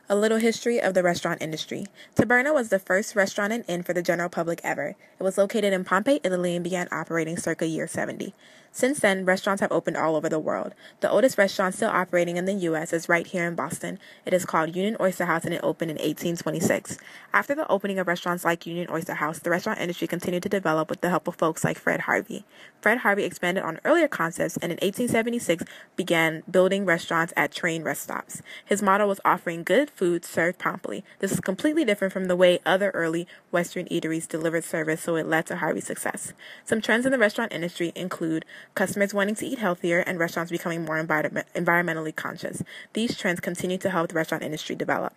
A little history of the restaurant industry. Taberna was the first restaurant and inn for the general public ever. It was located in Pompeii, Italy, and began operating circa year 70. Since then, restaurants have opened all over the world. The oldest restaurant still operating in the U.S. is right here in Boston. It is called Union Oyster House, and it opened in 1826. After the opening of restaurants like Union Oyster House, the restaurant industry continued to develop with the help of folks like Fred Harvey. Fred Harvey expanded on earlier concepts and in 1876 began building restaurants at train rest stops. His motto was offering good food served promptly. This is completely different from the way other early Western eateries delivered service, so it led to Harvey's success. Some trends in the restaurant industry include customers wanting to eat healthier and restaurants becoming more environmentally conscious. These trends continue to help the restaurant industry develop.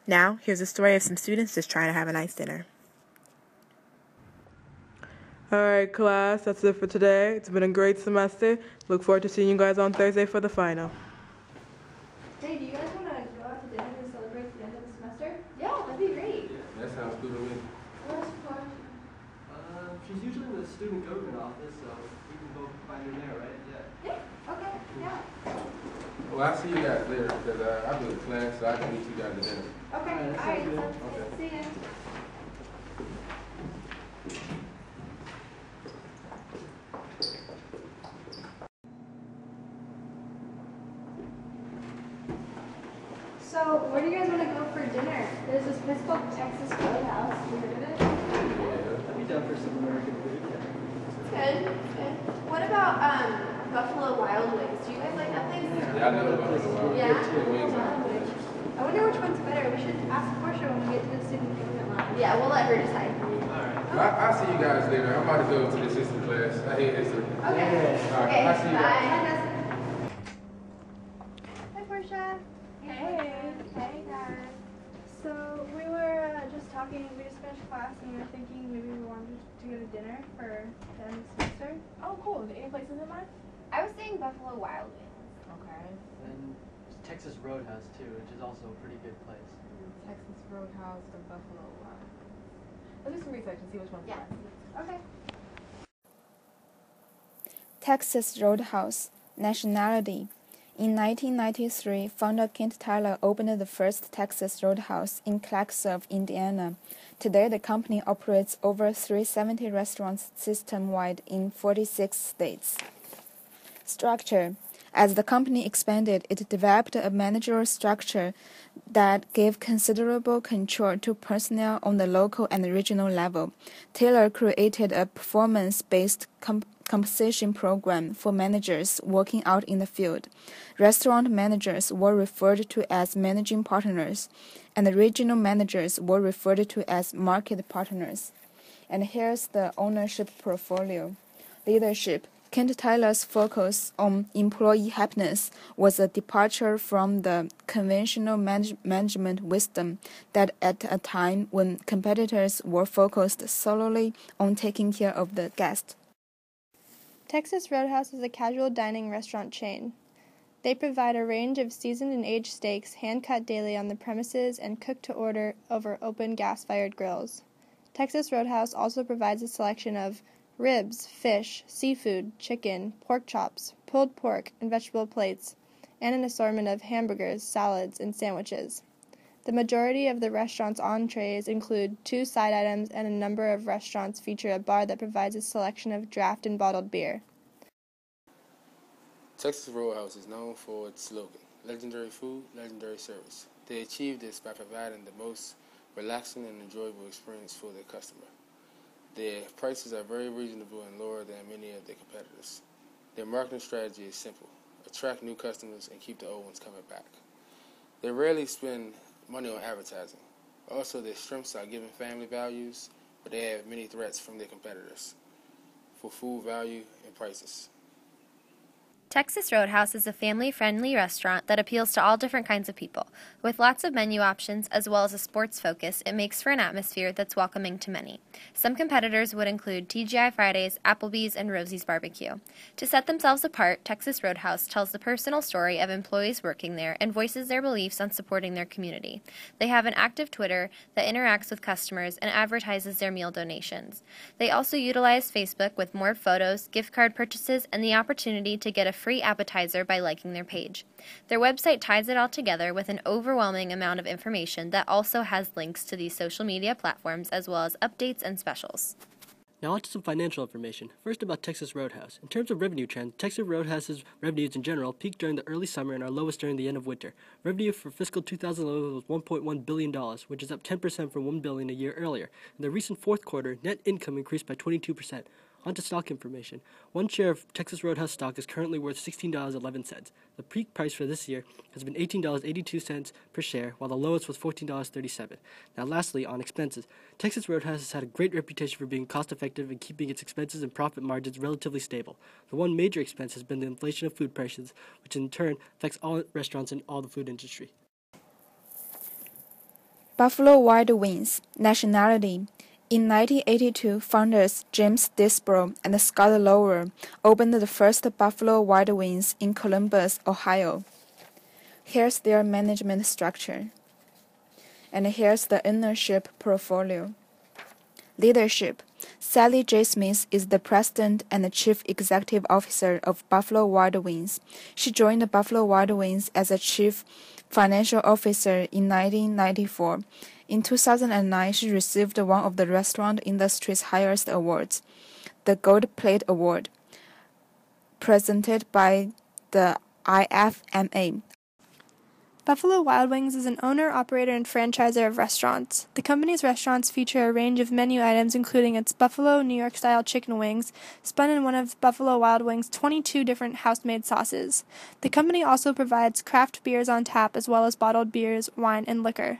Now, here's a story of some students just trying to have a nice dinner. All right, class, that's it for today. It's been a great semester. Look forward to seeing you guys on Thursday for the final. Hey, do you guys want to go out to dinner and celebrate the end of the semester? Yeah, that'd be great. Yeah, that sounds good to me. Where's Clark? She's usually in the student government office, so we can go find her there, right? Yeah, okay, yeah. Well, I'll see you guys later, because I'll be in class, so I can meet you guys at dinner. Okay, Alright, all right, sounds good. so see ya. So, where do you guys want to go for dinner? There's this place called Texas Roadhouse. You heard of it? I'd be down for some American food. Good, good. What about Buffalo Wild Wings? Do you guys like that place? Yeah, I know about it a while. Yeah? Wings are I wonder which one's better. We should ask Portia when we get to the student government line. Yeah, we'll let her decide. Well, I'll see you guys later. I'm about to go to the history class. I hate history. Okay. All right, Okay, I'll see you guys. bye. Hi, Portia. Hey. Hey, guys. So we were just talking, we just finished class and we were thinking maybe we wanted to go to dinner for the end of the semester. Oh, cool. Any places in mind? I was saying Buffalo Wild Wings. Okay. And Texas Roadhouse, too, which is also a pretty good place. Texas Roadhouse or Buffalo Wild. Let's do some research and see which one's Yeah. best. Okay. Texas Roadhouse. Nationality. In 1993, founder Kent Tyler opened the first Texas Roadhouse in Clarksville, Indiana. Today, the company operates over 370 restaurants system-wide in 46 states. Structure. As the company expanded, it developed a managerial structure that gave considerable control to personnel on the local and regional level. Taylor created a performance-based compensation program for managers working out in the field. Restaurant managers were referred to as managing partners, and the regional managers were referred to as market partners. And here's the ownership portfolio. Leadership. Kent Tyler's focus on employee happiness was a departure from the conventional management wisdom that at a time when competitors were focused solely on taking care of the guest. Texas Roadhouse is a casual dining restaurant chain. They provide a range of seasoned and aged steaks hand-cut daily on the premises and cooked to order over open gas-fired grills. Texas Roadhouse also provides a selection of ribs, fish, seafood, chicken, pork chops, pulled pork, and vegetable plates, and an assortment of hamburgers, salads, and sandwiches. The majority of the restaurant's entrees include 2 side items, and a number of restaurants feature a bar that provides a selection of draft and bottled beer. Texas Roadhouse is known for its slogan, legendary food, legendary service. They achieve this by providing the most relaxing and enjoyable experience for their customer. Their prices are very reasonable and lower than many of their competitors. Their marketing strategy is simple: attract new customers and keep the old ones coming back. They rarely spend money on advertising. Also, their strengths are giving family values, but they have many threats from their competitors for food value and prices. Texas Roadhouse is a family-friendly restaurant that appeals to all different kinds of people. With lots of menu options as well as a sports focus, it makes for an atmosphere that's welcoming to many. Some competitors would include TGI Fridays, Applebee's, and Rosie's Barbecue. To set themselves apart, Texas Roadhouse tells the personal story of employees working there and voices their beliefs on supporting their community. They have an active Twitter that interacts with customers and advertises their meal donations. They also utilize Facebook with more photos, gift card purchases, and the opportunity to get a free appetizer by liking their page. Their website ties it all together with an overwhelming amount of information that also has links to these social media platforms as well as updates and specials. Now on to some financial information. First about Texas Roadhouse. In terms of revenue trends, Texas Roadhouse's revenues in general peaked during the early summer and are lowest during the end of winter. Revenue for fiscal 2011 was $1.1 billion, which is up 10% from $1 billion a year earlier. In the recent fourth quarter, net income increased by 22%. On to stock information. One share of Texas Roadhouse stock is currently worth $16.11. The peak price for this year has been $18.82 per share, while the lowest was $14.37. Now lastly, on expenses. Texas Roadhouse has had a great reputation for being cost-effective and keeping its expenses and profit margins relatively stable. The one major expense has been the inflation of food prices, which in turn affects all restaurants in all the food industry. Buffalo Wild Wings, nationality. In 1982, founders James Disbrow and Scott Lower opened the first Buffalo Wild Wings in Columbus, Ohio. Here's their management structure. And here's the ownership portfolio. Leadership. Sally J. Smith is the president and chief executive officer of Buffalo Wild Wings. She joined Buffalo Wild Wings as a chief financial officer in 1994. In 2009, she received one of the restaurant industry's highest awards, the Gold Plate Award, presented by the IFMA. Buffalo Wild Wings is an owner, operator, and franchisor of restaurants. The company's restaurants feature a range of menu items including its Buffalo New York-style chicken wings, spun in one of Buffalo Wild Wings' 22 different house-made sauces. The company also provides craft beers on tap as well as bottled beers, wine, and liquor.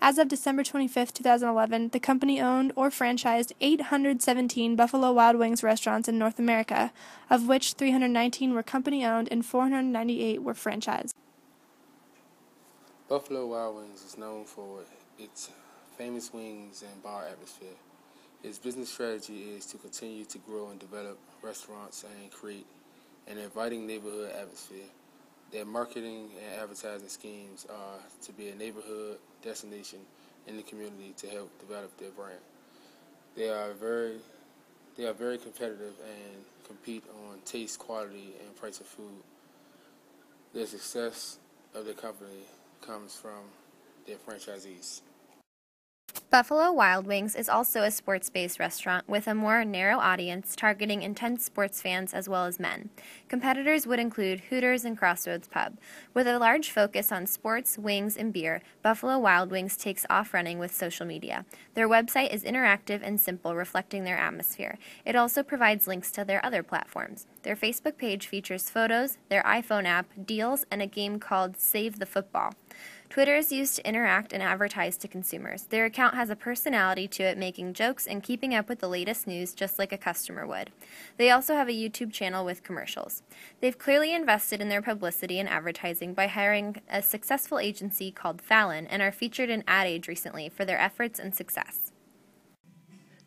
As of December 25, 2011, the company owned or franchised 817 Buffalo Wild Wings restaurants in North America, of which 319 were company-owned and 498 were franchised. Buffalo Wild Wings is known for its famous wings and bar atmosphere. Its business strategy is to continue to grow and develop restaurants and create an inviting neighborhood atmosphere. Their marketing and advertising schemes are to be a neighborhood destination in the community to help develop their brand. They are very competitive and compete on taste, quality, and price of food. The success of the company comes from their franchisees. Buffalo Wild Wings is also a sports-based restaurant with a more narrow audience targeting intense sports fans as well as men. Competitors would include Hooters and Crossroads Pub. With a large focus on sports, wings, and beer, Buffalo Wild Wings takes off running with social media. Their website is interactive and simple, reflecting their atmosphere. It also provides links to their other platforms. Their Facebook page features photos, their iPhone app, deals, and a game called Save the Football. Twitter is used to interact and advertise to consumers. Their account has a personality to it, making jokes and keeping up with the latest news just like a customer would. They also have a YouTube channel with commercials. They've clearly invested in their publicity and advertising by hiring a successful agency called Fallon and are featured in Ad Age recently for their efforts and success.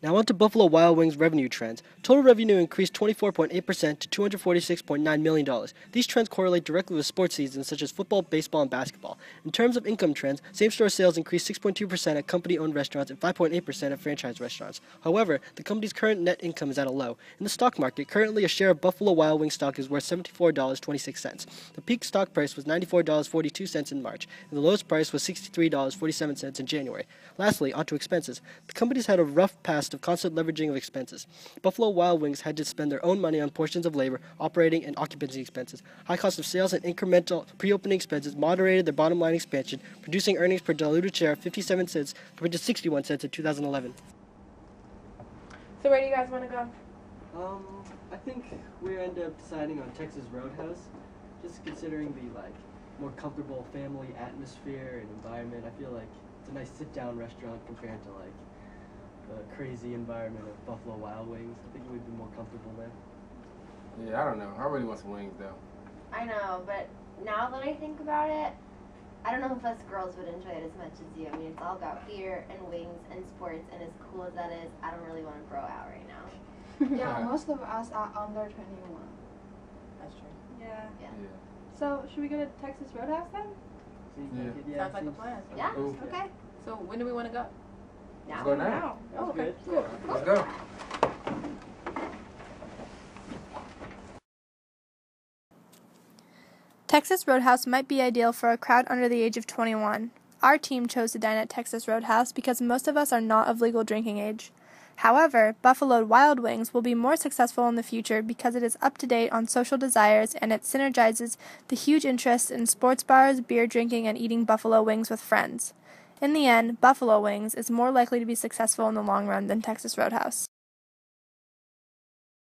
Now on to Buffalo Wild Wings revenue trends. Total revenue increased 24.8% to $246.9 million. These trends correlate directly with sports seasons such as football, baseball, and basketball. In terms of income trends, same-store sales increased 6.2% at company-owned restaurants and 5.8% at franchise restaurants. However, the company's current net income is at a low. In the stock market, currently a share of Buffalo Wild Wings stock is worth $74.26. The peak stock price was $94.42 in March, and the lowest price was $63.47 in January. Lastly, onto expenses. The company's had a rough past of constant leveraging of expenses. Buffalo Wild Wings had to spend their own money on portions of labor, operating, and occupancy expenses. High cost of sales and incremental pre-opening expenses moderated their bottom line expansion, producing earnings per diluted share of 57 cents compared to 61 cents in 2011. So where do you guys want to go? I think we end up deciding on Texas Roadhouse, just considering the more comfortable family atmosphere and environment. I feel like it's a nice sit-down restaurant compared to the crazy environment of Buffalo Wild Wings. I think we'd be more comfortable there. Yeah, I don't know. I really want some wings, though. I know, but now that I think about it, I don't know if us girls would enjoy it as much as you. I mean, it's all about beer and wings and sports, and as cool as that is, I don't really want to grow out right now. Yeah, most of us are under 21. That's true. Yeah. Yeah. So, should we go to Texas Roadhouse then? Sounds like a plan. Yeah? Cool. Okay. So when do we want to go? Now. Let's go now. Oh, okay. Good. Cool. Let's go. Texas Roadhouse might be ideal for a crowd under the age of 21. Our team chose to dine at Texas Roadhouse because most of us are not of legal drinking age. However, Buffalo Wild Wings will be more successful in the future because it is up to date on social desires and it synergizes the huge interest in sports bars, beer drinking, and eating buffalo wings with friends. In the end, Buffalo Wings is more likely to be successful in the long run than Texas Roadhouse.